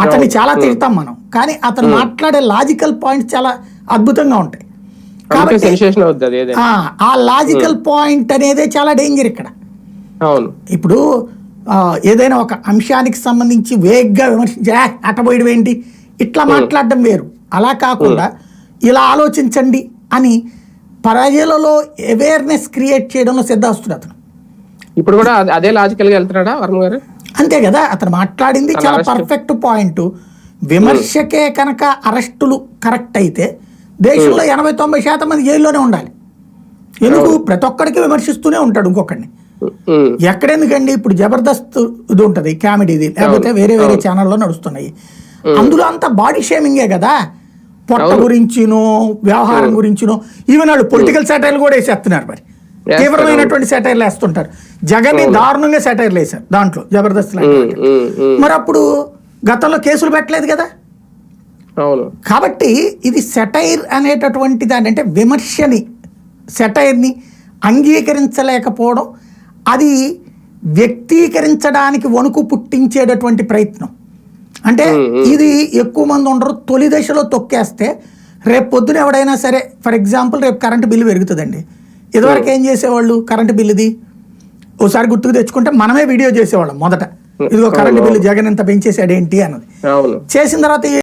అతన్ని చాలా తిడతాం మనం, కానీ అతను మాట్లాడే లాజికల్ పాయింట్స్ చాలా అద్భుతంగా ఉంటాయి. కాబట్టి ఆ లాజికల్ పాయింట్ అనేదే చాలా డేంజర్ ఇక్కడ. ఇప్పుడు ఏదైనా ఒక అంశానికి సంబంధించి వేగ్గా విమర్శించి అటబోయడం ఏంటి ఇట్లా మాట్లాడడం వేరు. అలా కాకుండా ఇలా ఆలోచించండి అని ప్రజలలో అవేర్నెస్ క్రియేట్ చేయడంలో సిద్ధాస్తుడు అతను. ఇప్పుడు కూడా అదే లాజికల్ గా వెళ్తున్నాడా వర్మ గారు? అంతే కదా, అతను మాట్లాడింది చాలా పర్ఫెక్ట్ పాయింట్. విమర్శకే కనుక అరెస్టులు కరెక్ట్ అయితే దేశంలో 80-90% మంది జైల్లోనే ఉండాలి. ఎందుకు? ప్రతి ఒక్కడికి విమర్శిస్తూనే ఉంటాడు ఇంకొకడిని. ఎక్కడెందుకండి, ఇప్పుడు జబర్దస్త్ ఇది ఉంటది కామెడీది, లేకపోతే వేరే వేరే ఛానల్లో నడుస్తున్నాయి, అందులో అంతా బాడీ షేమింగే కదా. పొట్ట గురించినో వ్యవహారం గురించినో ఈవెన్ వాళ్ళు పొలిటికల్ సెటైర్లు కూడా వేసేస్తున్నారు. మరి తీవ్రమైనటువంటి సెటైర్లు వేస్తుంటారు. జగన్ ని దారుణంగా సెటైర్లు వేశారు దాంట్లో జబర్దస్త్. మరి అప్పుడు గతంలో కేసులు పెట్టలేదు కదా. కాబట్టి ఇది సెటైర్ అనేటటువంటి దాన్ని, అంటే విమర్శని సెటైర్ని అంగీకరించలేకపోవడం, అది వ్యక్తీకరించడానికి వణుకు పుట్టించేటటువంటి ప్రయత్నం. అంటే ఇది ఎక్కువ మంది ఉండరు, తొలి దశలో తొక్కేస్తే రేపు పొద్దున ఎవడైనా సరే, ఫర్ ఎగ్జాంపుల్ రేపు కరెంటు బిల్లు పెరుగుతుందండి. ఇదివరకు ఏం చేసేవాళ్ళు, కరెంటు బిల్లుది ఓసారి గుర్తుకు తెచ్చుకుంటే మనమే వీడియో చేసేవాళ్ళం మొదట, ఇదిగో కరెంటు బిల్లు జగన్ ఎంత పెంచేసాడు ఏంటి అన్నది. చేసిన తర్వాత